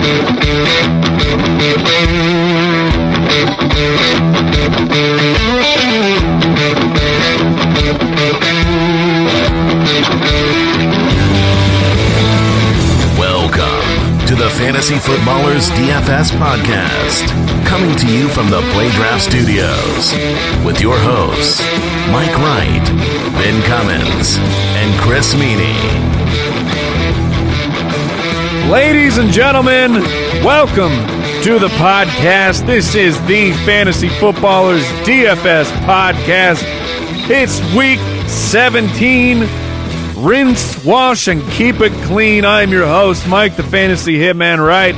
Welcome to the Fantasy Footballers DFS Podcast, coming to you from the Play Draft Studios with your hosts, Mike Wright, Ben Cummins, and Chris Meaney. Ladies and gentlemen, welcome to the podcast. This is the Fantasy Footballers DFS Podcast. It's week 17. Rinse, wash, and keep it clean. I'm your host, Mike, the Fantasy Hitman Wright,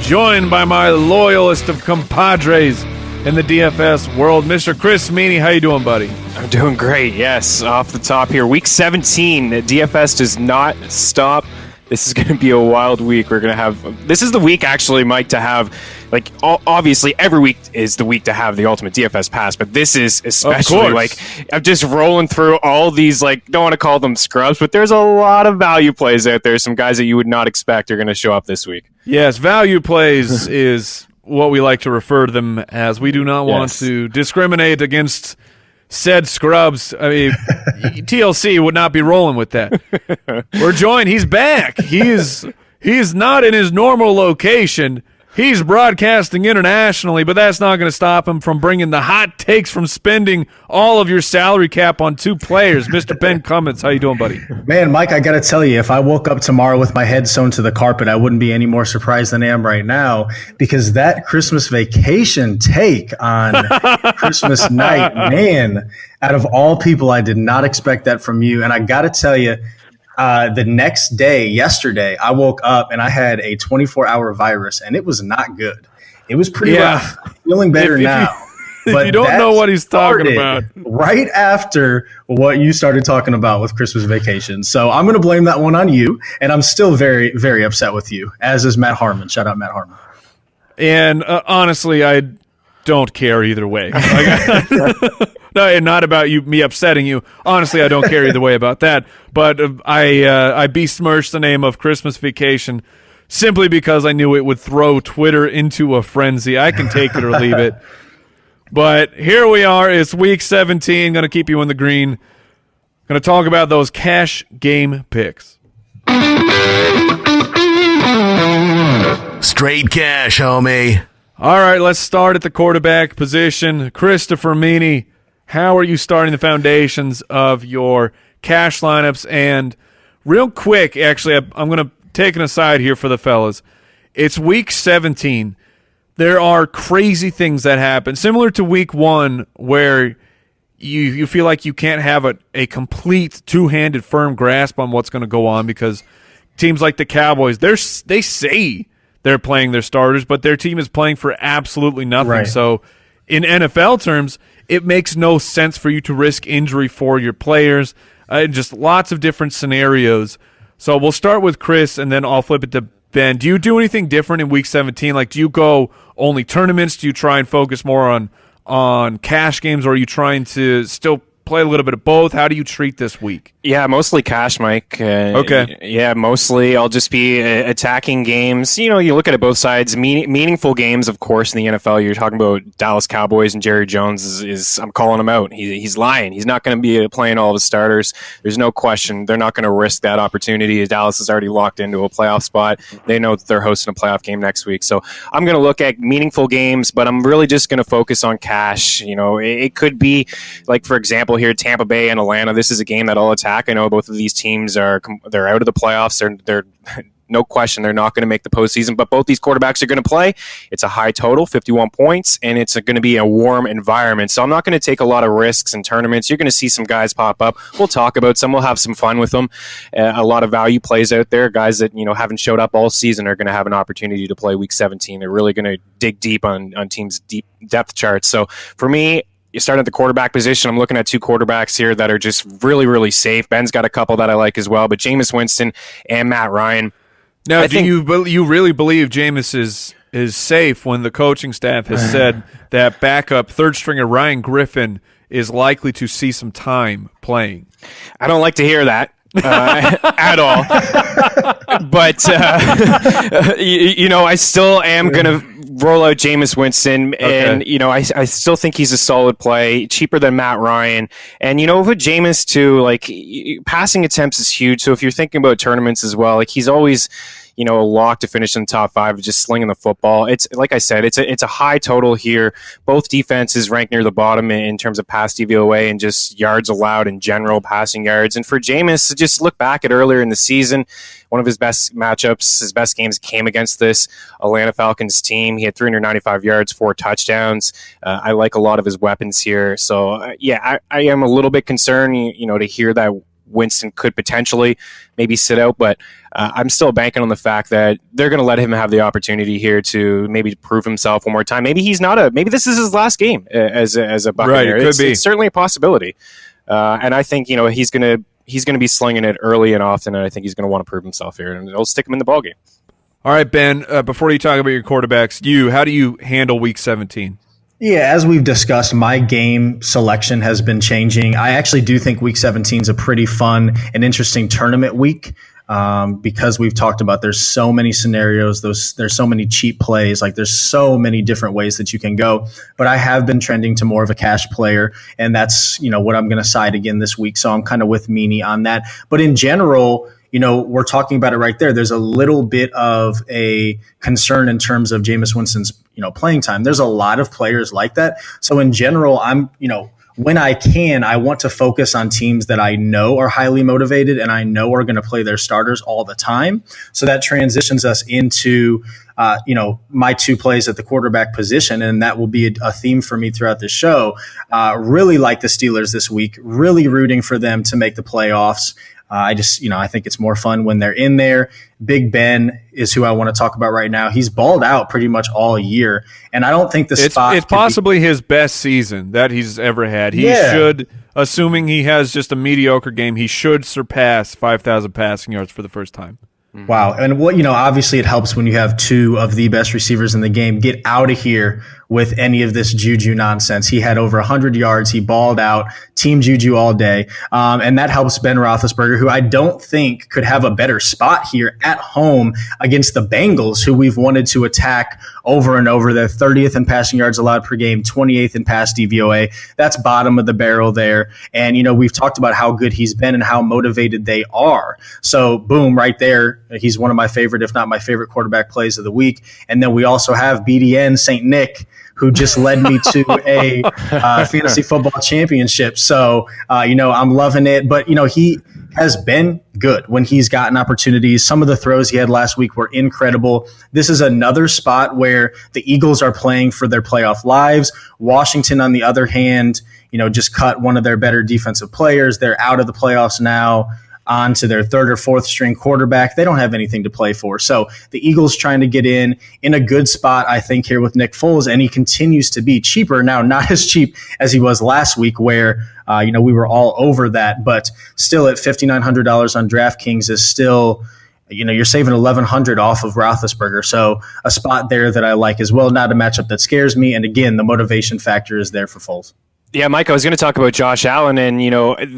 joined by my loyalist of compadres in the DFS world, Mr. Chris Meaney. How you doing, buddy? I'm doing great, yes. Off the top here, week 17, DFS does not stop. This is going to be a wild week. We're going to have, this is the week actually, Mike, to have, like, obviously every week is the week to have the ultimate DFS pass, but this is especially, like, I'm just rolling through all these, like, don't want to call them scrubs, but there's a lot of value plays out there. Some guys that you would not expect are going to show up this week. Yes, value plays is what we like to refer to them as. We do not want to discriminate against said scrubs. I mean, TLC would not be rolling with that. We're joined. He's back. He's not in his normal location. He's broadcasting internationally, but that's not going to stop him from bringing the hot takes from spending all of your salary cap on two players. Mr. Ben Cummins, how you doing, buddy? Man, Mike, I got to tell you, if I woke up tomorrow with my head sewn to the carpet, I wouldn't be any more surprised than I am right now, because that Christmas vacation take on Christmas night, man, out of all people, I did not expect that from you. And I got to tell you, the next day, yesterday, I woke up and I had a 24-hour virus, and it was not good. It was pretty rough. I'm feeling better now. If you don't know what he's talking about. Right after what you started talking about with Christmas vacation. So I'm going to blame that one on you, and I'm still very, very upset with you, as is Matt Harmon. Shout out Matt Harmon. And honestly, I don't care either way. No, and not about me upsetting you. Honestly, I don't care either way about that. But I besmirched the name of Christmas vacation simply because I knew it would throw Twitter into a frenzy. I can take it or leave it. But here we are. It's week 17. Going to keep you in the green. Going to talk about those cash game picks. Straight cash, homie. All right, let's start at the quarterback position. Christopher Meaney, how are you starting the foundations of your cash lineups? And real quick, actually, I'm going to take an aside here for the fellas. It's week 17. There are crazy things that happen, similar to week 1, where you feel like you can't have a complete two-handed firm grasp on what's going to go on, because teams like the Cowboys, they say they're playing their starters, but their team is playing for absolutely nothing. Right. So in NFL terms, it makes no sense for you to risk injury for your players. Just lots of different scenarios. So we'll start with Chris, and then I'll flip it to Ben. Do you do anything different in week 17? Like, do you go only tournaments? Do you try and focus more on cash games, or are you trying to still play a little bit of both? How do you treat this week? Yeah, mostly cash, Mike. Okay. Yeah, mostly I'll just be attacking games. You know, you look at it both sides. Meaningful games, of course, in the NFL. You're talking about Dallas Cowboys, and Jerry Jones is I'm calling him out. He's lying. He's not going to be playing all of his starters. There's no question. They're not going to risk that opportunity. Dallas is already locked into a playoff spot. They know that they're hosting a playoff game next week. So I'm going to look at meaningful games, but I'm really just going to focus on cash. You know, it could be, like, for example, here, Tampa Bay and Atlanta. This is a game that I'll attack. I know both of these teams they're out of the playoffs. They're no question they're not going to make the postseason, but both these quarterbacks are going to play. It's a high total, 51 points, and it's going to be a warm environment. So I'm not going to take a lot of risks in tournaments. You're going to see some guys pop up. We'll talk about some. We'll have some fun with them. A lot of value plays out there. Guys that haven't showed up all season are going to have an opportunity to play week 17. They're really going to dig deep on teams' deep depth charts. So for me, you start at the quarterback position. I'm looking at two quarterbacks here that are just really, really safe. Ben's got a couple that I like as well, but Jameis Winston and Matt Ryan. Now, you really believe Jameis is safe when the coaching staff has said that backup third stringer Ryan Griffin is likely to see some time playing? I don't like to hear that. at all. But, I still am going to roll out Jameis Winston. And, I still think he's a solid play, cheaper than Matt Ryan. And, with Jameis too, like passing attempts is huge. So if you're thinking about tournaments as well, like he's always, a lock to finish in the top 5, just slinging the football. It's like I said, it's a high total here. Both defenses ranked near the bottom in terms of pass DVOA and just yards allowed in general, passing yards. And for Jameis, just look back at earlier in the season, one of his best matchups, his best games came against this Atlanta Falcons team. He had 395 yards, 4 touchdowns. I like a lot of his weapons here. So, I am a little bit concerned, to hear that Winston could potentially maybe sit out, but I'm still banking on the fact that they're going to let him have the opportunity here to maybe prove himself one more time. Maybe maybe this is his last game as a Buccaneer. Right, it could be. It's certainly a possibility. And I think, he's going to be slinging it early and often, and I think he's going to want to prove himself here, and it'll stick him in the ballgame. All right, Ben, before you talk about your quarterbacks, how do you handle Week 17? Yeah, as we've discussed, my game selection has been changing. I actually do think Week 17 is a pretty fun and interesting tournament week because we've talked about there's so many scenarios, there's so many cheap plays, like there's so many different ways that you can go. But I have been trending to more of a cash player, and that's what I'm going to side again this week. So I'm kind of with Meaney on that. But in general, we're talking about it right there. There's a little bit of a concern in terms of Jameis Winston's, playing time. There's a lot of players like that. So in general, I'm, when I can, I want to focus on teams that I know are highly motivated and I know are going to play their starters all the time. So that transitions us into, my 2 plays at the quarterback position, and that will be a theme for me throughout the show. Really like the Steelers this week, really rooting for them to make the playoffs. I think it's more fun when they're in there. Big Ben is who I want to talk about right now. He's balled out pretty much all year, and I don't think it's possibly his best season that he's ever had. He should, assuming he has just a mediocre game, he should surpass 5,000 passing yards for the first time. Wow. And obviously it helps when you have 2 of the best receivers in the game get out of here with any of this juju nonsense. He had over 100 yards. He balled out, team juju all day. And that helps Ben Roethlisberger, who I don't think could have a better spot here at home against the Bengals, who we've wanted to attack over and over. They're 30th in passing yards allowed per game, 28th in pass DVOA. That's bottom of the barrel there. And, we've talked about how good he's been and how motivated they are. So boom, right there. He's one of my favorite, if not my favorite quarterback plays of the week. And then we also have BDN St. Nick, who just led me to a fantasy football championship. So, I'm loving it. But, he has been good when he's gotten opportunities. Some of the throws he had last week were incredible. This is another spot where the Eagles are playing for their playoff lives. Washington, on the other hand, just cut one of their better defensive players. They're out of the playoffs now, on to their 3rd or 4th string quarterback. They don't have anything to play for. So the Eagles trying to get in a good spot, I think, here with Nick Foles, and he continues to be cheaper. Now, not as cheap as he was last week where, we were all over that, but still at $5,900 on DraftKings is still, you're saving $1,100 off of Roethlisberger. So a spot there that I like as well, not a matchup that scares me. And again, the motivation factor is there for Foles. Yeah, Mike, I was going to talk about Josh Allen, and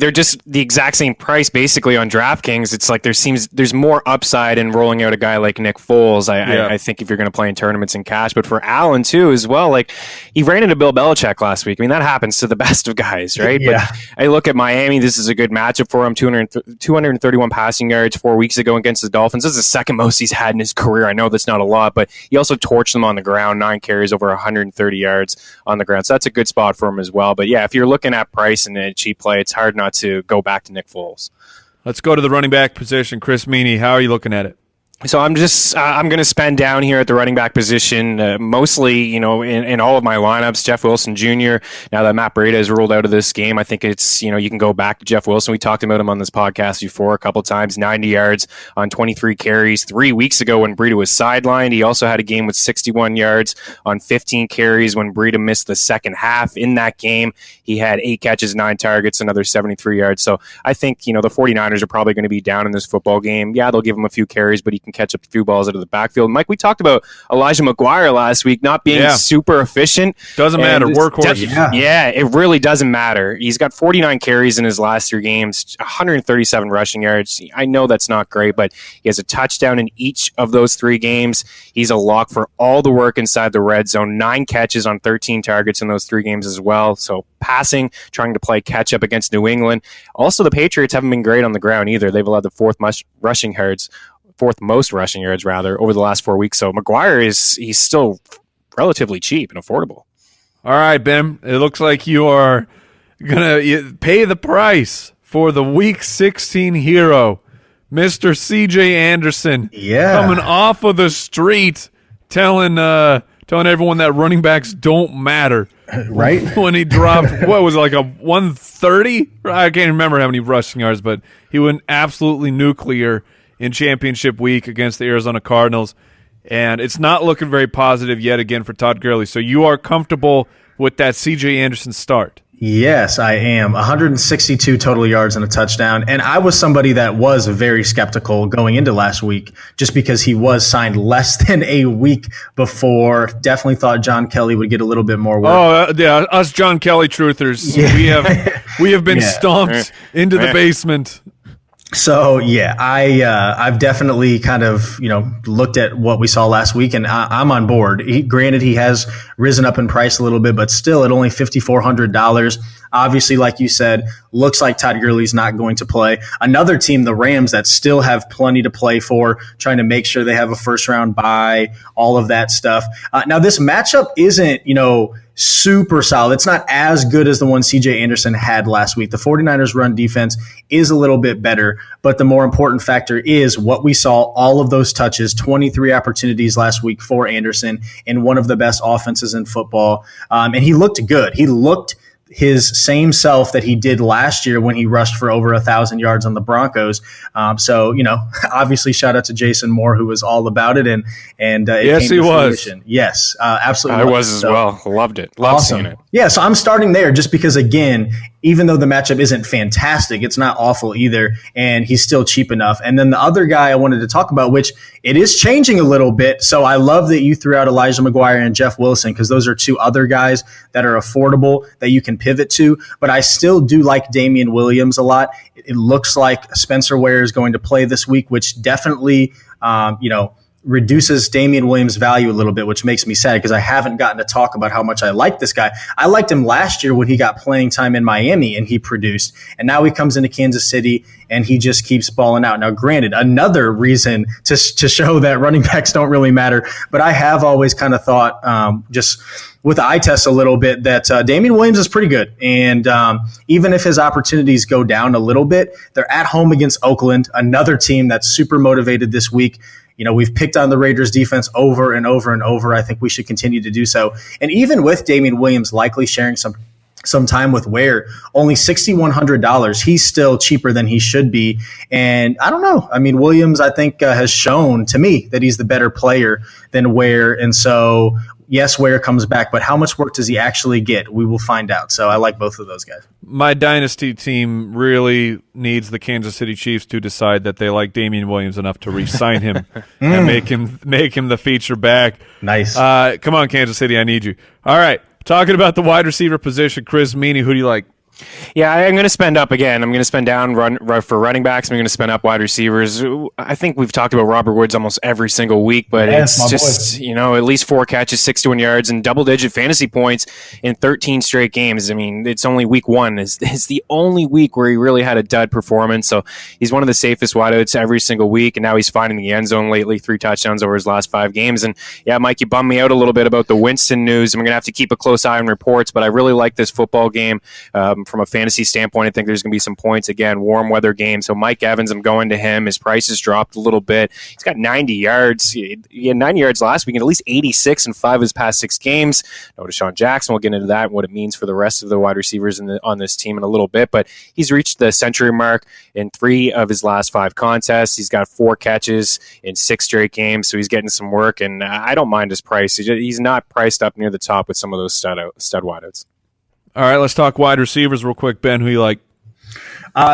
they're just the exact same price basically on DraftKings. It's like there's more upside in rolling out a guy like Nick Foles. I think if you're going to play in tournaments in cash, but for Allen too as well, like he ran into Bill Belichick last week. I mean, that happens to the best of guys, right? Yeah. But I look at Miami. This is a good matchup for him. 231 passing yards 4 weeks ago against the Dolphins. This is the second most he's had in his career. I know that's not a lot, but he also torched them on the ground. 9 carries, over 130 yards on the ground. So that's a good spot for him as well. But yeah, if you're looking at price and a cheap play, it's hard not to go back to Nick Foles. Let's go to the running back position. Chris Meaney, how are you looking at it? So I'm going to spend down here at the running back position, mostly, in all of my lineups, Jeff Wilson Jr. Now that Matt Breida has ruled out of this game, I think it's, you can go back to Jeff Wilson. We talked about him on this podcast before a couple times, 90 yards on 23 carries 3 weeks ago when Breida was sidelined. He also had a game with 61 yards on 15 carries when Breida missed the second half. In that game, he had 8 catches, 9 targets, another 73 yards. So I think, the 49ers are probably going to be down in this football game. Yeah, they'll give him a few carries, but he can can catch up a few balls out of the backfield. Mike, we talked about Elijah McGuire last week not being super efficient. Doesn't matter. Workhorse. Yeah, it really doesn't matter. He's got 49 carries in his last 3 games, 137 rushing yards. I know that's not great, but he has a touchdown in each of those 3 games. He's a lock for all the work inside the red zone. 9 catches on 13 targets in those 3 games as well. So passing, trying to play catch up against New England. Also, the Patriots haven't been great on the ground either. They've allowed the fourth most rushing yards over the last 4 weeks. So McGuire he's still relatively cheap and affordable. All right, Ben. It looks like you are gonna pay the price for the Week 16 hero, Mr. C.J. Anderson. Yeah, coming off of the street, telling everyone that running backs don't matter. Right? When he dropped, what was it, like a 130? I can't remember how many rushing yards, but he went absolutely nuclear in championship week against the Arizona Cardinals. And it's not looking very positive yet again for Todd Gurley. So you are comfortable with that C.J. Anderson start? Yes, I am. 162 total yards and a touchdown. And I was somebody that was very skeptical going into last week just because he was signed less than a week before. Definitely thought John Kelly would get a little bit more work. Oh, yeah, us John Kelly truthers. Yeah. We have been stomped into the basement. So, yeah, I've definitely kind of, looked at what we saw last week, and I'm on board. Granted, he has risen up in price a little bit, but still at only $5,400. Obviously, like you said, looks like Todd Gurley's not going to play. Another team, the Rams, that still have plenty to play for, trying to make sure they have a first-round bye, all of that stuff. Now, this matchup isn't, super solid. It's not as good as the one C.J. Anderson had last week. The 49ers run defense is a little bit better, but the more important factor is what we saw, all of those touches, 23 opportunities last week for Anderson in one of the best offenses in football. And he looked good. He looked his same self that he did last year when he rushed for over 1,000 yards on the Broncos. So, obviously shout out to Jason Moore, who was all about it. And yes, he was. Yes, absolutely. I was as well. Loved it. Loved seeing it. Yeah. So I'm starting there just because, again, even though the matchup isn't fantastic, it's not awful either. And he's still cheap enough. And then the other guy I wanted to talk about, which it is changing a little bit. So I love that you threw out Elijah McGuire and Jeff Wilson, because those are 2 other guys that are affordable that you can pivot to. But I still do like Damian Williams a lot. It looks like Spencer Ware is going to play this week, which definitely, reduces Damian Williams' value a little bit, which makes me sad because I haven't gotten to talk about how much I like this guy. I liked him last year when he got playing time in Miami and he produced. And now he comes into Kansas City and he just keeps balling out. Now, granted, another reason to show that running backs don't really matter, but I have always kind of thought, just with the eye test a little bit, that Damian Williams is pretty good. And even if his opportunities go down a little bit, they're at home against Oakland, another team that's super motivated this week. We've picked on the Raiders defense over and over and over. I think we should continue to do so. And even with Damian Williams likely sharing some time with Ware, only $6,100, he's still cheaper than he should be. And I don't know. I mean, Williams, I think, has shown to me that he's the better player than Ware. And so, yes, Ware comes back, but how much work does he actually get? We will find out. So I like both of those guys. My dynasty team really needs the Kansas City Chiefs to decide that they like Damian Williams enough to re-sign him and make him the feature back. Nice. Come on, Kansas City, I need you. All right, talking about the wide receiver position, Chris Meaney, who do you like? Yeah, I'm going to spend up again. I'm going to spend down for running backs. I'm going to spend up wide receivers. I think we've talked about Robert Woods almost every single week, but it's just, at least 4 catches, 61 yards, and double-digit fantasy points in 13 straight games. I mean, it's only week 1 is the only week where he really had a dud performance. So he's one of the safest wideouts every single week, and now he's finding the end zone lately, 3 touchdowns over his last 5 games. And yeah, Mike, you bummed me out a little bit about the Winston news. I'm going to have to keep a close eye on reports, but I really like this football game. From a fantasy standpoint, I think there's going to be some points. Again, warm weather game. So Mike Evans, I'm going to him. His price has dropped a little bit. He's got 90 yards. He had 90 yards last week and at least 86 in 5 of his past 6 games. No Deshaun Jackson. We'll get into that and what it means for the rest of the wide receivers on this team in a little bit. But he's reached the century mark in 3 of his last 5 contests. He's got 4 catches in 6 straight games. So he's getting some work, and I don't mind his price. He's not priced up near the top with some of those stud wideouts. All right, let's talk wide receivers real quick. Ben, who you like?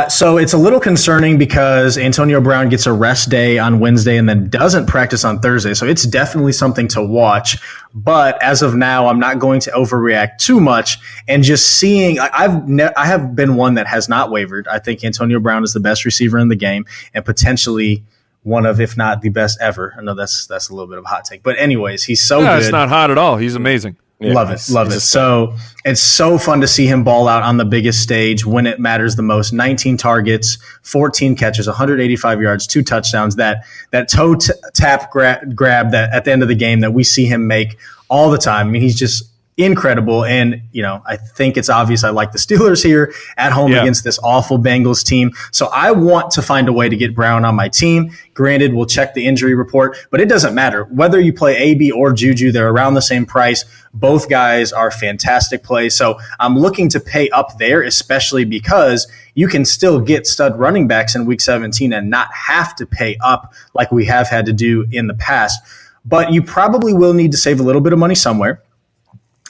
So it's a little concerning because Antonio Brown gets a rest day on Wednesday and then doesn't practice on Thursday. So it's definitely something to watch. But as of now, I'm not going to overreact too much. And just seeing, I have been one that has not wavered. I think Antonio Brown is the best receiver in the game and potentially one of, if not the best ever. I know that's a little bit of a hot take. But anyways, he's so good. It's not hot at all. He's amazing. Yeah, love it. So it's so fun to see him ball out on the biggest stage when it matters the most. 19 targets, 14 catches, 185 yards, 2 touchdowns. That toe tap grab that at the end of the game that we see him make all the time. I mean, he's just incredible. And, I think it's obvious I like the Steelers here at home against this awful Bengals team. So I want to find a way to get Brown on my team. Granted, we'll check the injury report, but it doesn't matter. Whether you play AB or Juju, they're around the same price. Both guys are fantastic plays. So I'm looking to pay up there, especially because you can still get stud running backs in Week 17 and not have to pay up like we have had to do in the past. But you probably will need to save a little bit of money somewhere.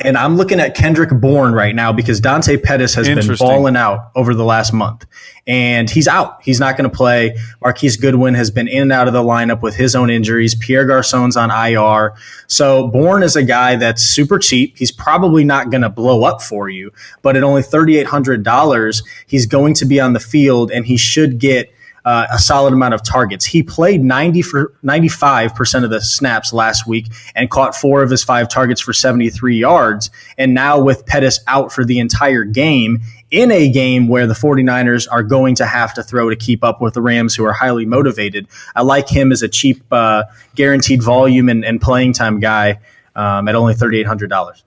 And I'm looking at Kendrick Bourne right now because Dante Pettis has been balling out over the last month. And he's out. He's not going to play. Marquise Goodwin has been in and out of the lineup with his own injuries. Pierre Garçon's on IR. So Bourne is a guy that's super cheap. He's probably not going to blow up for you. But at only $3,800, he's going to be on the field and he should get a solid amount of targets. He played 95% of the snaps last week and caught 4 of his 5 targets for 73 yards. And now with Pettis out for the entire game, in a game where the 49ers are going to have to throw to keep up with the Rams, who are highly motivated, I like him as a cheap guaranteed volume and playing time guy at only $3,800.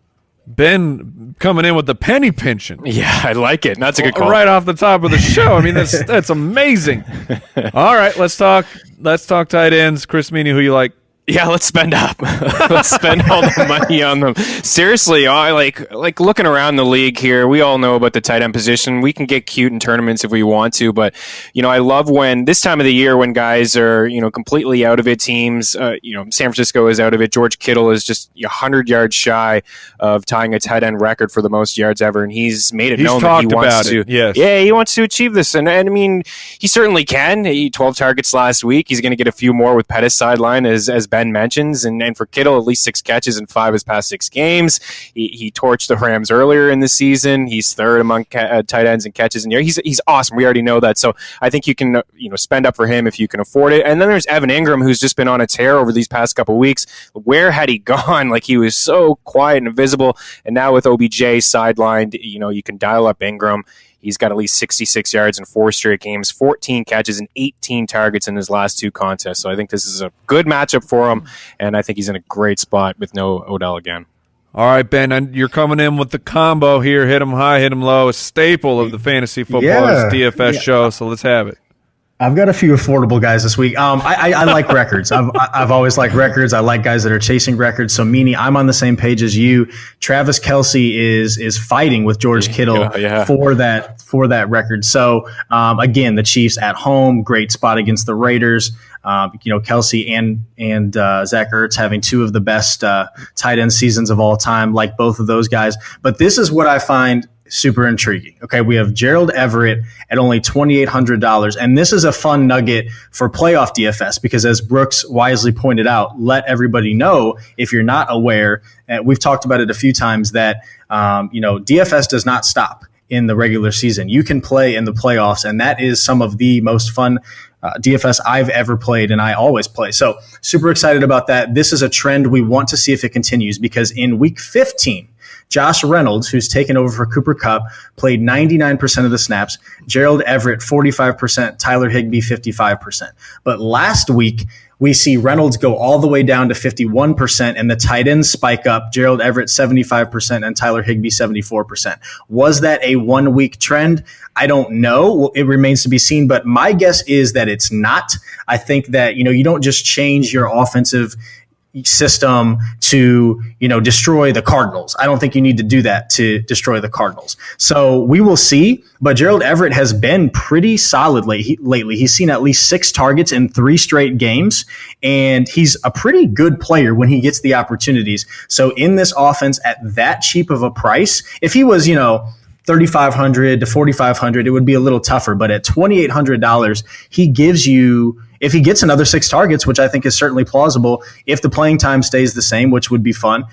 Ben coming in with the penny pinching. Yeah, I like it. That's a good call. Right off the top of the show. I mean, that's amazing. All right, let's talk tight ends. Chris Meaney, who you like? Yeah, let's spend up. Let's spend all the money on them. Seriously, I like looking around the league here. We all know about the tight end position. We can get cute in tournaments if we want to, but I love when this time of the year when guys are completely out of it. Teams, San Francisco is out of it. George Kittle is just 100 yards shy of tying a tight end record for the most yards ever, and he's made it known that he wants to. Yes. Yeah, he wants to achieve this, and I mean he certainly can. He 12 targets last week. He's going to get a few more with Pettis sideline as Ben mentions, and for Kittle, at least 6 catches in 5 of his past 6 games. He torched the Rams earlier in the season. He's third among tight ends in catches in the year. He's awesome. We already know that. So I think you can spend up for him if you can afford it. And then there's Evan Ingram, who's just been on a tear over these past couple weeks. Where had he gone? Like, he was so quiet and invisible. And now with OBJ sidelined, you can dial up Ingram. He's got at least 66 yards in 4 straight games, 14 catches, and 18 targets in his last 2 contests. So I think this is a good matchup for him, and I think he's in a great spot with no Odell again. All right, Ben, you're coming in with the combo here. Hit him high, hit him low, a staple of the Fantasy Footballers DFS show, so let's have it. I've got a few affordable guys this week. I like records. I've always liked records. I like guys that are chasing records. So, Meaney, I'm on the same page as you. Travis Kelce is fighting with George Kittle for that record. So, again, the Chiefs at home, great spot against the Raiders. Kelce and Zach Ertz having 2 of the best tight end seasons of all time, like both of those guys. But this is what I find super intriguing. Okay, we have Gerald Everett at only $2,800, and this is a fun nugget for playoff DFS because, as Brooks wisely pointed out, let everybody know if you're not aware. We've talked about it a few times that DFS does not stop in the regular season. You can play in the playoffs, and that is some of the most fun DFS I've ever played, and I always play. So super excited about that. This is a trend we want to see if it continues because in week 15, Josh Reynolds, who's taken over for Cooper Kupp, played 99% of the snaps. Gerald Everett, 45%. Tyler Higbee, 55%. But last week, we see Reynolds go all the way down to 51%, and the tight ends spike up. Gerald Everett, 75%, and Tyler Higbee, 74%. Was that a one-week trend? I don't know. It remains to be seen, but my guess is that it's not. I think that, you don't just change your offensive system to destroy the Cardinals. I don't think you need to do that to destroy the Cardinals. So we will see, but Gerald Everett has been pretty solid lately. He's seen at least 6 targets in 3 straight games, and he's a pretty good player when he gets the opportunities. So in this offense at that cheap of a price, if he was $3,500 to $4,500, it would be a little tougher. But at $2,800, he gives you, if he gets another 6 targets, which I think is certainly plausible, if the playing time stays the same, which would be fun,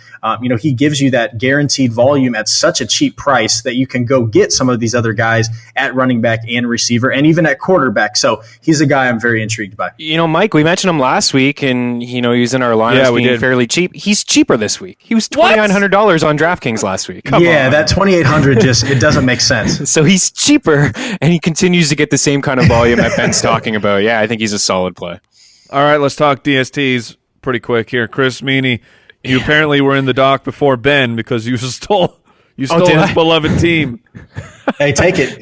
he gives you that guaranteed volume at such a cheap price that you can go get some of these other guys at running back and receiver and even at quarterback. So he's a guy I'm very intrigued by. Mike, we mentioned him last week, and he was in our lineups being fairly cheap. He's cheaper this week. He was $2,900 on DraftKings last week. Come on. That $2,800 it doesn't make sense. So he's cheaper, and he continues to get the same kind of volume that Ben's talking about. Yeah, I think he's a solid play. All right, let's talk DSTs pretty quick here. Chris Meaney, you apparently were in the dock before Ben because you stole his beloved team. Hey, take it.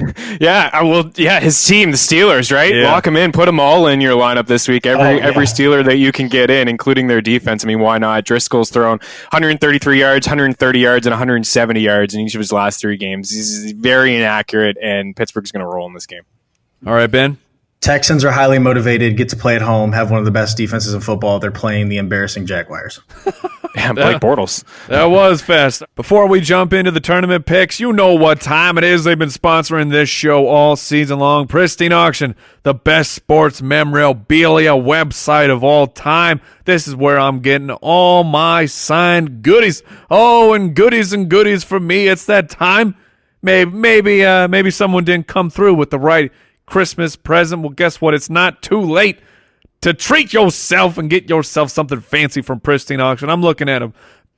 His team, the Steelers, right? Yeah. Lock them in, put them all in your lineup this week. Every Steeler that you can get in, including their defense. I mean, why not? Driscoll's thrown 133 yards, 130 yards, and 170 yards in each of his last 3 games. He's very inaccurate, and Pittsburgh's going to roll in this game. All right, Ben. Texans are highly motivated, get to play at home, have one of the best defenses in football. They're playing the embarrassing Jaguars. Yeah, Blake Bortles. That was fast. Before we jump into the tournament picks, you know what time it is. They've been sponsoring this show all season long. Pristine Auction, the best sports memorabilia website of all time. This is where I'm getting all my signed goodies. Oh, and goodies for me. It's that time. Maybe someone didn't come through with the right Christmas present. Well, guess what? It's not too late to treat yourself and get yourself something fancy from Pristine Auction. I'm looking at a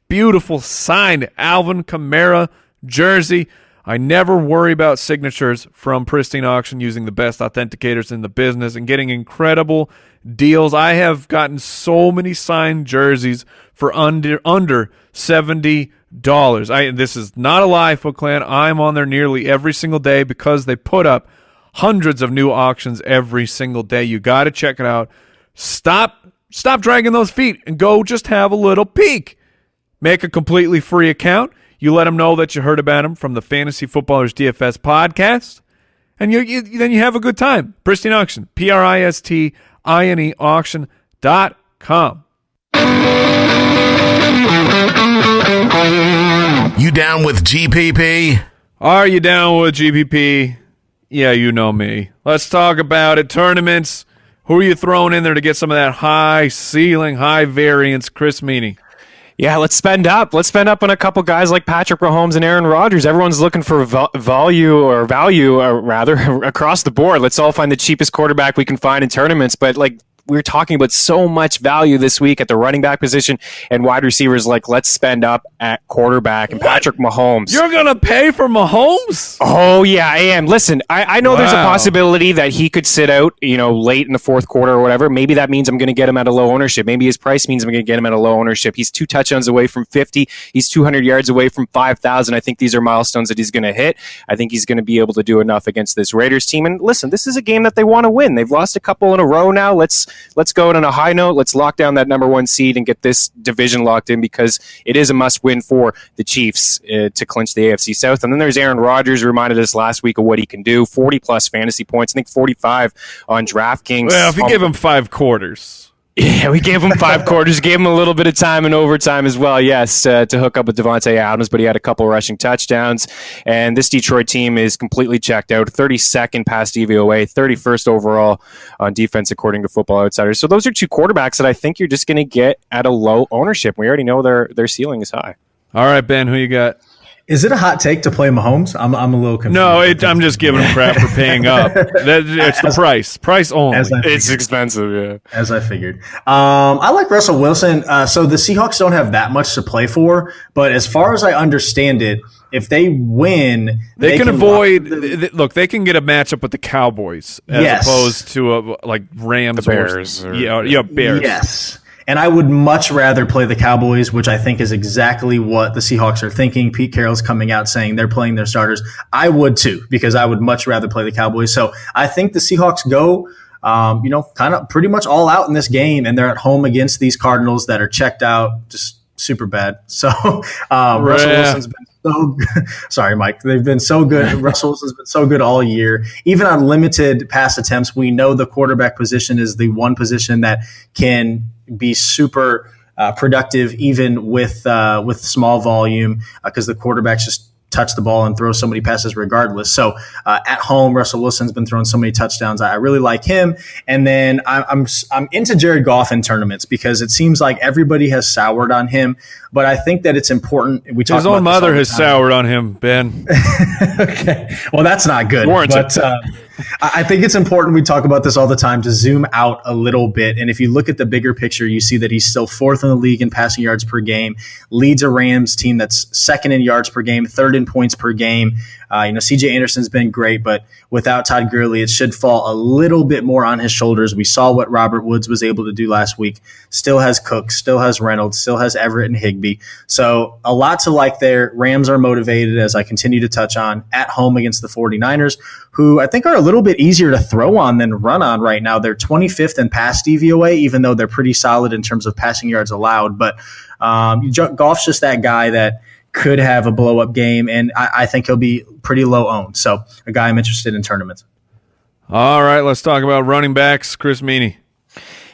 beautiful signed Alvin Kamara jersey. I never worry about signatures from Pristine Auction, using the best authenticators in the business and getting incredible deals. I have gotten so many signed jerseys for under $70. This is not a lie, Foot Clan. I'm on there nearly every single day because they put up hundreds of new auctions every single day. You got to check it out. Stop dragging those feet and go just have a little peek. Make a completely free account. You let them know that you heard about them from the Fantasy Footballers DFS Podcast, and then you have a good time. Pristine Auction, Pristine auction.com. You down with GPP? Are you down with GPP? Yeah, you know me. Let's talk about it. Tournaments. Who are you throwing in there to get some of that high ceiling, high variance? Chris Meaney. Yeah, let's spend up. Let's spend up on a couple guys like Patrick Mahomes and Aaron Rodgers. Everyone's looking for value across the board. Let's all find the cheapest quarterback we can find in tournaments. But we're talking about so much value this week at the running back position and wide receivers. Let's spend up at quarterback and Patrick Mahomes. You're going to pay for Mahomes? Oh, yeah, I am. Listen, I know there's a possibility that he could sit out, late in the fourth quarter or whatever. Maybe that means I'm going to get him at a low ownership. Maybe his price means I'm going to get him at a low ownership. He's 2 touchdowns away from 50. He's 200 yards away from 5,000. I think these are milestones that he's going to hit. I think he's going to be able to do enough against this Raiders team. And listen, this is a game that they want to win. They've lost a couple in a row now. Let's go on a high note. Let's lock down that number 1 seed and get this division locked in, because it is a must-win for the Chiefs to clinch the AFC South. And then there's Aaron Rodgers, who reminded us last week of what he can do. 40-plus fantasy points. I think 45 on DraftKings. Well, if you give him 5 quarters. Yeah, we gave him 5 quarters, gave him a little bit of time in overtime as well, yes, to hook up with Devontae Adams, but he had a couple rushing touchdowns. And this Detroit team is completely checked out. 32nd pass DVOA, 31st overall on defense, according to Football Outsiders. So those are 2 quarterbacks that I think you're just going to get at a low ownership. We already know their ceiling is high. All right, Ben, who you got? Is it a hot take to play Mahomes? I'm a little confused. No, I'm just giving him crap for paying up. It's the price only. It's expensive, yeah. As I figured. I like Russell Wilson. So the Seahawks don't have that much to play for, but as far as I understand it, if they win, they can avoid. Look, they can get a matchup with the Cowboys as opposed to Rams, the Bears. Bears. Yes. And I would much rather play the Cowboys, which I think is exactly what the Seahawks are thinking. Pete Carroll's coming out saying they're playing their starters. I would too, because I would much rather play the Cowboys. So I think the Seahawks go, kind of pretty much all out in this game, and they're at home against these Cardinals that are checked out, just super bad. So Russell Wilson's been so good. Sorry, Mike. They've been so good. Russell Wilson's been so good all year. Even on limited pass attempts, we know the quarterback position is the one position that can be super productive even with small volume, because the quarterback's just touch the ball and throw so many passes regardless. So at home, Russell Wilson's been throwing so many touchdowns. I really like him. And then I'm into Jared Goff in tournaments because it seems like everybody has soured on him. But I think that it's important. His own mother has soured on him, Ben. Okay. Well, that's not good. Warranted. But I think it's important, we talk about this all the time, to zoom out a little bit. And if you look at the bigger picture, you see that he's still 4th in the league in passing yards per game, leads a Rams team that's 2nd in yards per game, 3rd in points per game. CJ Anderson's been great, but without Todd Gurley, it should fall a little bit more on his shoulders. We saw what Robert Woods was able to do last week. Still has Cook, still has Reynolds, still has Everett and Higbee. So a lot to like there. Rams are motivated, as I continue to touch on, at home against the 49ers, who I think are a little bit easier to throw on than run on right now. They're 25th in pass DVOA, even though they're pretty solid in terms of passing yards allowed. But Goff's just that guy that could have a blow-up game, and I think he'll be pretty low owned. So a guy I'm interested in tournaments. All right, let's talk about running backs. Chris Meaney.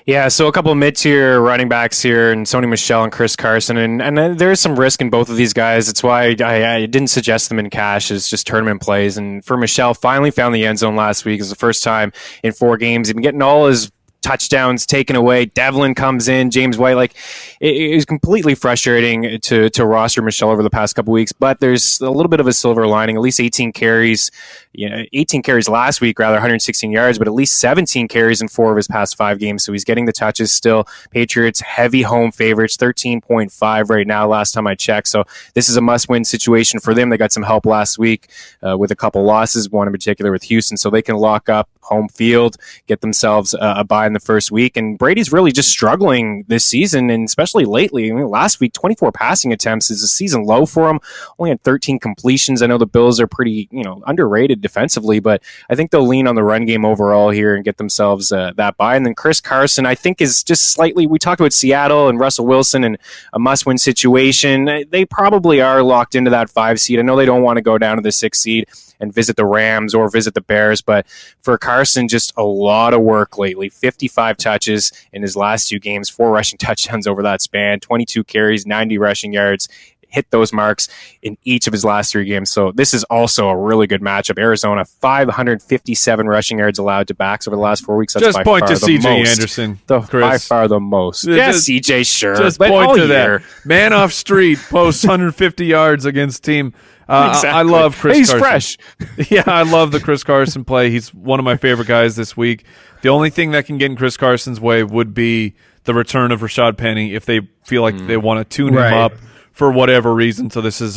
Yeah, so a couple of mid-tier running backs here, and Sony Michel and Chris Carson, and there is some risk in both of these guys. That's why I didn't suggest them in cash as just tournament plays. And for Michel, finally found the end zone last week. It was the first time in 4 games. He's been getting all his touchdowns taken away. Devlin comes in, James White. Like, it was completely frustrating to roster Michel over the past couple weeks, but there's a little bit of a silver lining. At least 18 carries. 18 carries last week, 116 yards, but at least 17 carries in 4 of his past 5 games. So he's getting the touches still. Patriots heavy home favorites, 13.5 right now, last time I checked. So this is a must-win situation for them. They got some help last week with a couple losses, one in particular with Houston, so they can lock up home field, get themselves a bye in the first week. And Brady's really just struggling this season, and especially lately. I mean, last week, 24 passing attempts is a season low for him. Only had 13 completions. I know the Bills are pretty, underrated defensively, but I think they'll lean on the run game overall here and get themselves that bye. And then Chris Carson, I think, is just slightly, we talked about Seattle and Russell Wilson and a must-win situation. They probably are locked into that 5 seed. I know they don't want to go down to the 6 seed and visit the Rams or visit the Bears, but for Carson, just a lot of work lately. 55 touches in his last 2 games, 4 rushing touchdowns over that span, 22 carries, 90 rushing yards. Hit those marks in each of his last 3 games. So this is also a really good matchup. Arizona, 557 rushing yards allowed to backs over the last 4 weeks. That's just by point far to the CJ most. Anderson, Chris. By far the most. Yeah, CJ, sure. Just but point to year. that. Man off street, posts 150 yards against team. Exactly. I love Chris He's Carson. Fresh. Yeah, I love the Chris Carson play. He's one of my favorite guys this week. The only thing that can get in Chris Carson's way would be the return of Rashad Penny if they feel like they want to tune him up for whatever reason. So this is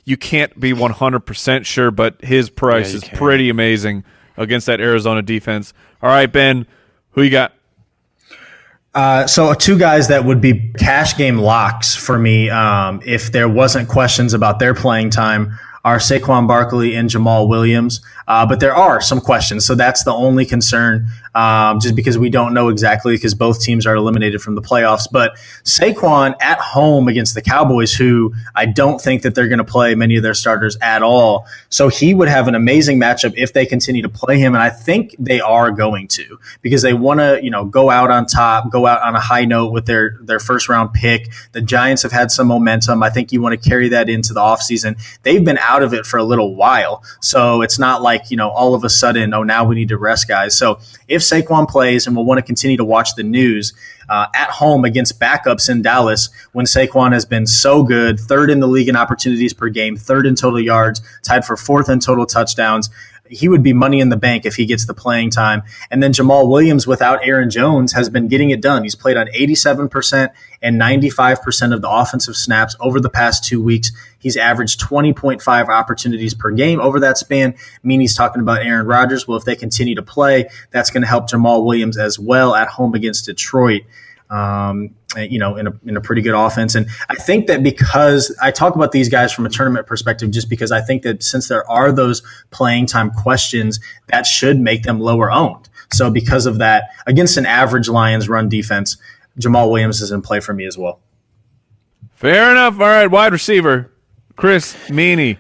you can't be 100% sure, but his price is pretty amazing against that Arizona defense. All right, Ben, who you got? So 2 guys that would be cash game locks for me if there wasn't questions about their playing time are Saquon Barkley and Jamal Williams. But there are some questions. So that's the only concern, just because we don't know exactly, because both teams are eliminated from the playoffs. But Saquon at home against the Cowboys, who I don't think that they're going to play many of their starters at all. So he would have an amazing matchup if they continue to play him. And I think they are going to, because they want to, go out on top, go out on a high note with their first round pick. The Giants have had some momentum. I think you want to carry that into the offseason. They've been out of it for a little while. So it's not like, all of a sudden, now we need to rest guys. So if Saquon plays, and we'll want to continue to watch the news, at home against backups in Dallas, when Saquon has been so good, 3rd in the league in opportunities per game, 3rd in total yards, tied for 4th in total touchdowns, he would be money in the bank if he gets the playing time. And then Jamal Williams, without Aaron Jones, has been getting it done. He's played on 87% and 95% of the offensive snaps over the past 2 weeks. He's averaged 20.5 opportunities per game over that span. Meaney's talking about Aaron Rodgers. Well, if they continue to play, that's going to help Jamal Williams as well at home against Detroit. In a pretty good offense. And I think that, because I talk about these guys from a tournament perspective, just because I think that since there are those playing time questions, that should make them lower owned. So because of that, against an average Lions run defense, Jamal Williams is in play for me as well. Fair enough. All right, wide receiver, Chris Meaney.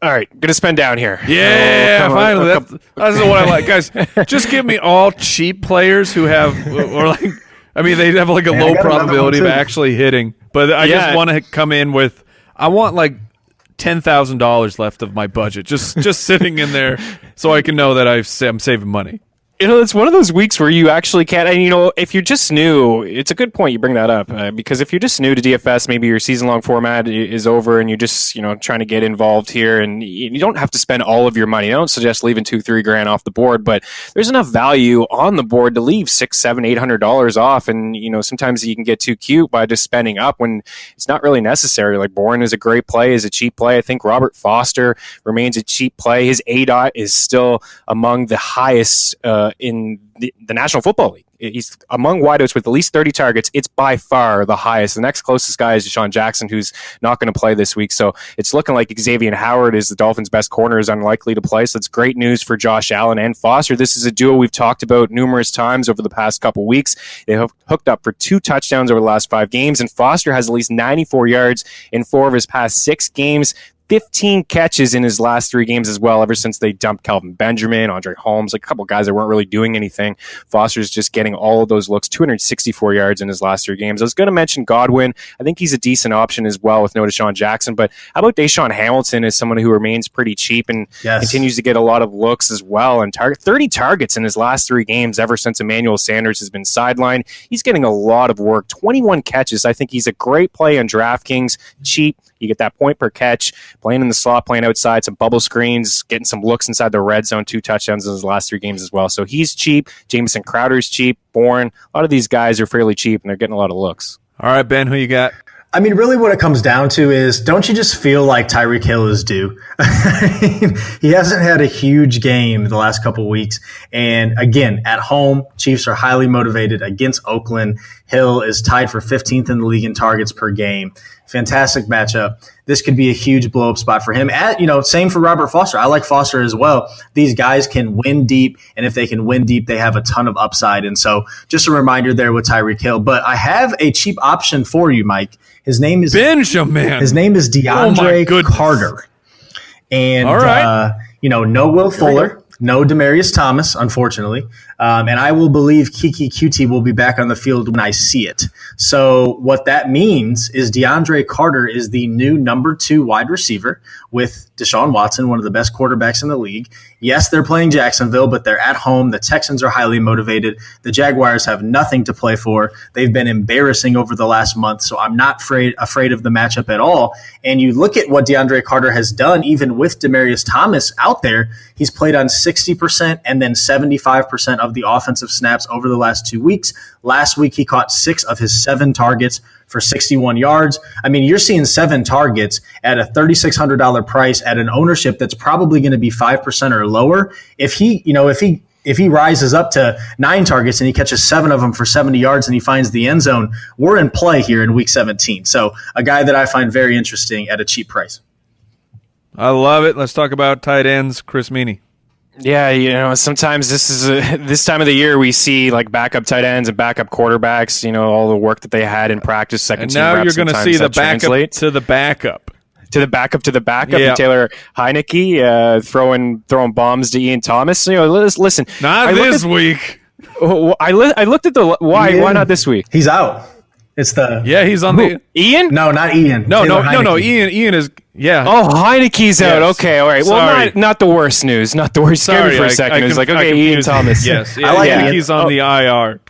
All right, going to spend down here. Yeah, finally. That's what I like. Guys, just give me all cheap players who have, they have like a low probability of actually hitting. But I just want to come in with, I want like $10,000 left of my budget, just sitting in there, so I can know that I'm saving money. It's one of those weeks where you actually can't. And, if you're just new, it's a good point you bring that up. Because if you're just new to DFS, maybe your season-long format is over and you're just, trying to get involved here. And you don't have to spend all of your money. I don't suggest leaving $2-3 grand off the board, but there's enough value on the board to leave $600, $700, $800 off. And, sometimes you can get too cute by just spending up when it's not really necessary. Like Bourne is a great play, is a cheap play. I think Robert Foster remains a cheap play. His ADOT is still among the highest in the National Football League. He's among wideouts with at least 30 targets. It's by far the highest. The next closest guy is Deshaun Jackson, who's not going to play this week. So it's looking like Xavier Howard is the Dolphins' best corner, is unlikely to play. So it's great news for Josh Allen and Foster. This is a duo we've talked about numerous times over the past couple weeks. They have hooked up for 2 touchdowns over the last 5 games, and Foster has at least 94 yards in 4 of his past 6 games. 15 catches in his last 3 games as well, ever since they dumped Calvin Benjamin, Andre Holmes, like a couple guys that weren't really doing anything. Foster's just getting all of those looks, 264 yards in his last 3 games. I was going to mention Godwin. I think he's a decent option as well with no Deshaun Jackson, but how about Deshaun Hamilton as someone who remains pretty cheap and continues to get a lot of looks as well, and 30 targets in his last 3 games ever since Emmanuel Sanders has been sidelined. He's getting a lot of work, 21 catches. I think he's a great play on DraftKings, cheap. You get that point per catch, playing in the slot, playing outside, some bubble screens, getting some looks inside the red zone, 2 touchdowns in his last 3 games as well. So he's cheap. Jamison Crowder's cheap. Bourne. A lot of these guys are fairly cheap, and they're getting a lot of looks. All right, Ben, who you got? I mean, really what it comes down to is, don't you just feel like Tyreek Hill is due? He hasn't had a huge game the last couple of weeks. And again, at home, Chiefs are highly motivated against Oakland. Hill is tied for 15th in the league in targets per game. Fantastic matchup. This could be a huge blow-up spot for him. Same for Robert Foster. I like Foster as well. These guys can win deep, and if they can win deep, they have a ton of upside. And so just a reminder there with Tyreek Hill. But I have a cheap option for you, Mike. His name is Benjamin. His name is DeAndre Carter. And, all right. No Will Fuller, no Demaryius Thomas, unfortunately. And I will believe Kiki QT will be back on the field when I see it. So what that means is DeAndre Carter is the new number 2 wide receiver with Deshaun Watson, one of the best quarterbacks in the league. Yes, they're playing Jacksonville, but they're at home. The Texans are highly motivated. The Jaguars have nothing to play for. They've been embarrassing over the last month, so I'm not afraid of the matchup at all. And you look at what DeAndre Carter has done, even with Demaryius Thomas out there. He's played on 60% and then 75% of the offensive snaps over the last 2 weeks. Last week, he caught 6 of his 7 targets for 61 yards. I mean, you're seeing 7 targets at a $3,600 price at an ownership that's probably going to be 5% or lower. If he rises up to 9 targets and he catches 7 of them for 70 yards and he finds the end zone, we're in play here in week 17. So a guy that I find very interesting at a cheap price. I love it. Let's talk about tight ends. Chris Meaney. Yeah, sometimes this time of the year we see like backup tight ends and backup quarterbacks, all the work that they had in practice, second team reps. And now you're going to see the backup to the backup. To the backup. Yeah. And Taylor Heineke throwing bombs to Ian Thomas. Listen. Not this week. I looked at the why not this week? He's out. It's he's on the Ian? No, not Ian. No. Ian is Oh, Heineke's out. Yes. Okay, all right. Sorry. Well, not the worst news. Not the worst. Scared me for a second. It was like, okay, Ian Thomas. Yes, Heineke's on the IR.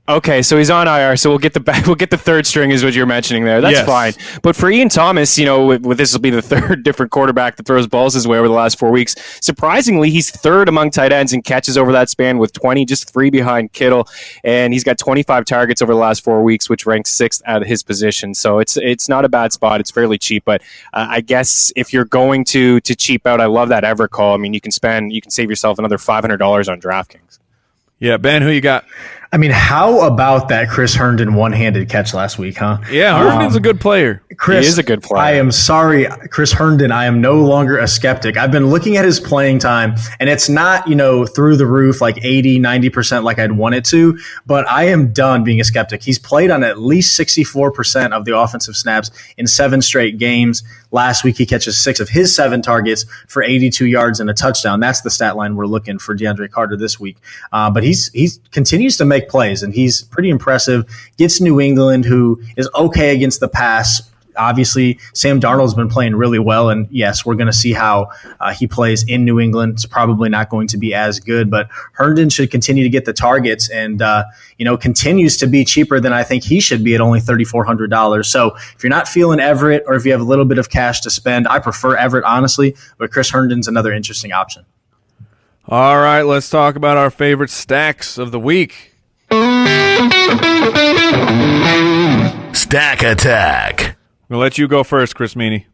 Okay, so he's on IR, so we'll get the third string is what you're mentioning there. That's fine. But for Ian Thomas, with this will be the third different quarterback that throws balls his way over the last 4 weeks. Surprisingly, he's third among tight ends in catches over that span with 20, just 3 behind Kittle, and he's got 25 targets over the last 4 weeks, which ranks 6th at his position. So it's not a bad spot. It's fairly cheap, but I guess if you're going to cheap out, I love that ever call. I mean, you can save yourself another $500 on DraftKings. Yeah, Ben, who you got? I mean, how about that Chris Herndon one-handed catch last week, huh? Yeah, Herndon's a good player. Chris, he is a good player. I am sorry, Chris Herndon, I am no longer a skeptic. I've been looking at his playing time, and it's not, through the roof, like 80, 90% like I'd want it to, but I am done being a skeptic. He's played on at least 64% of the offensive snaps in 7 straight games. Last week, he catches 6 of his 7 targets for 82 yards and a touchdown. That's the stat line we're looking for DeAndre Carter this week. But he continues to make plays, and he's pretty impressive. Gets New England, who is okay against the pass, Obviously, Sam Darnold's been playing really well, and yes, we're going to see how he plays in New England. It's probably not going to be as good, but Herndon should continue to get the targets and, continues to be cheaper than I think he should be at only $3,400. So if you're not feeling Everett or if you have a little bit of cash to spend, I prefer Everett, honestly, but Chris Herndon's another interesting option. All right, let's talk about our favorite stacks of the week. Stack Attack. We'll let you go first, Chris Meaney.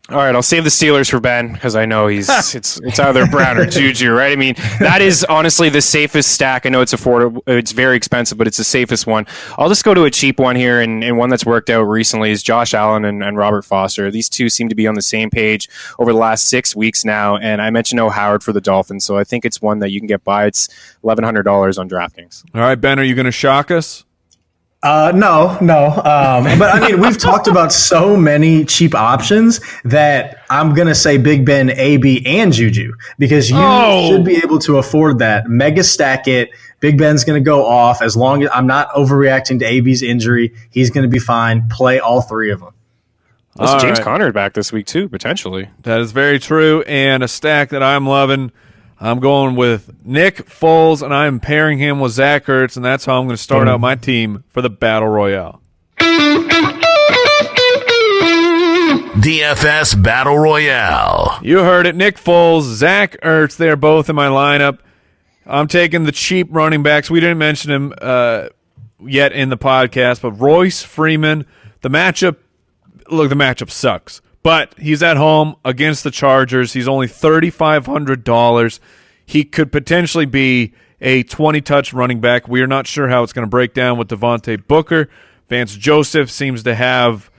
All right, I'll save the Steelers for Ben because I know it's either Brown or Juju, right? I mean, that is honestly the safest stack. I know it's affordable, it's very expensive, but it's the safest one. I'll just go to a cheap one here, and one that's worked out recently is Josh Allen and Robert Foster. These two seem to be on the same page over the last 6 weeks now, and I mentioned Howard for the Dolphins, so I think it's one that you can get by. It's $1,100 on DraftKings. All right, Ben, are you going to shock us? No. But I mean, we've talked about so many cheap options that I'm going to say Big Ben, AB, and Juju because you should be able to afford that. Mega stack it. Big Ben's going to go off as long as I'm not overreacting to AB's injury. He's going to be fine. Play all three of them. Also, James Conner back this week too, potentially. That is very true. And a stack that I'm loving, I'm going with Nick Foles, and I'm pairing him with Zach Ertz, and that's how I'm going to start out my team for the Battle Royale. DFS Battle Royale. You heard it. Nick Foles, Zach Ertz, they're both in my lineup. I'm taking the cheap running backs. We didn't mention him yet in the podcast, but Royce Freeman, the matchup sucks. But he's at home against the Chargers. He's only $3,500. He could potentially be a 20-touch running back. We are not sure how it's going to break down with Devontae Booker. Vance Joseph seems to have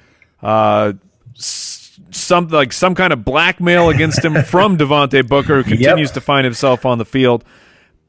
some kind of blackmail against him from Devontae Booker, who continues to find himself on the field.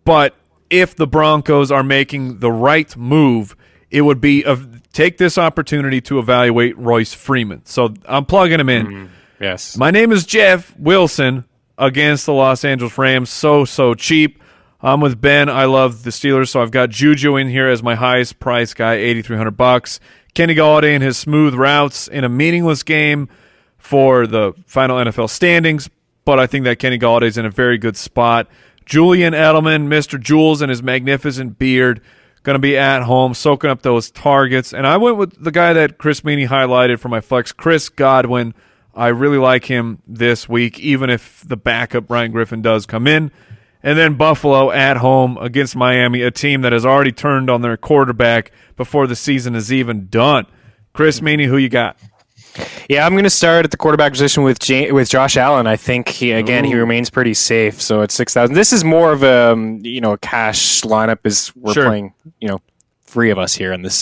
But if the Broncos are making the right move, it would be take this opportunity to evaluate Royce Freeman. So I'm plugging him in. Yes. My name is Jeff Wilson against the Los Angeles Rams. So cheap. I'm with Ben. I love the Steelers, so I've got Juju in here as my highest price guy, $8,300. Kenny Golladay and his smooth routes in a meaningless game for the final NFL standings, but I think that Kenny Galladay's in a very good spot. Julian Edelman, Mr. Jules, and his magnificent beard, going to be at home, soaking up those targets. And I went with the guy that Chris Meaney highlighted for my flex, Chris Godwin. I really like him this week, even if the backup Ryan Griffin does come in. And then Buffalo at home against Miami, a team that has already turned on their quarterback before the season is even done. Chris Meaney, who you got? Yeah, I'm going to start at the quarterback position with Josh Allen. I think he remains pretty safe. So it's 6,000. This is more of a cash lineup as we're playing. Three of us here in this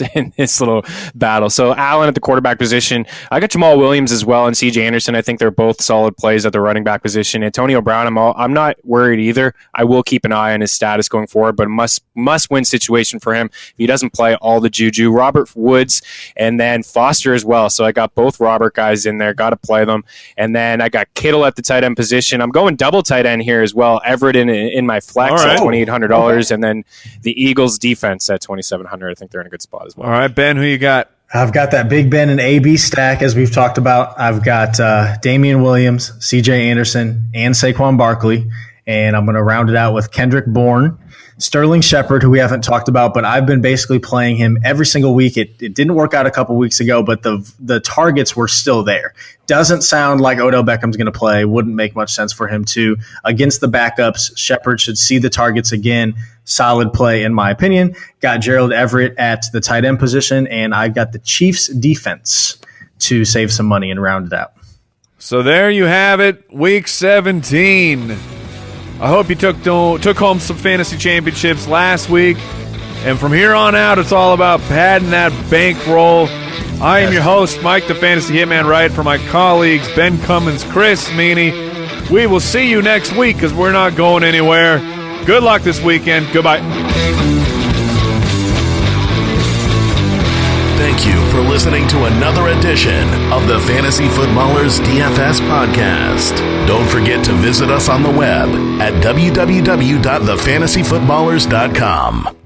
little battle. So Allen at the quarterback position. I got Jamal Williams as well and CJ Anderson. I think they're both solid plays at the running back position. Antonio Brown, I'm not worried either. I will keep an eye on his status going forward, but must win situation for him if he doesn't play all the Juju. Robert Woods and then Foster as well. So I got both Robert guys in there. Got to play them. And then I got Kittle at the tight end position. I'm going double tight end here as well. Everett in my flex at $2,800, and then the Eagles defense at $2,700. I think they're in a good spot as well. All right, Ben, who you got? I've got that Big Ben and AB stack, as we've talked about. I've got Damian Williams, CJ Anderson, and Saquon Barkley. And I'm going to round it out with Kendrick Bourne, Sterling Shepard, who we haven't talked about, but I've been basically playing him every single week. It didn't work out a couple weeks ago, but the targets were still there. Doesn't sound like Odell Beckham's going to play. Wouldn't make much sense for him to. Against the backups, Shepard should see the targets again. Solid play, in my opinion. Got Gerald Everett at the tight end position, and I got the Chiefs defense to save some money and round it out. So there you have it, Week 17. I hope you took home some fantasy championships last week. And from here on out, it's all about padding that bankroll. I am your host, Mike the Fantasy Hitman Wright, for my colleagues Ben Cummins, Chris Meaney. We will see you next week because we're not going anywhere. Good luck this weekend. Goodbye. Thank you for listening to another edition of the Fantasy Footballers DFS Podcast. Don't forget to visit us on the web at www.thefantasyfootballers.com.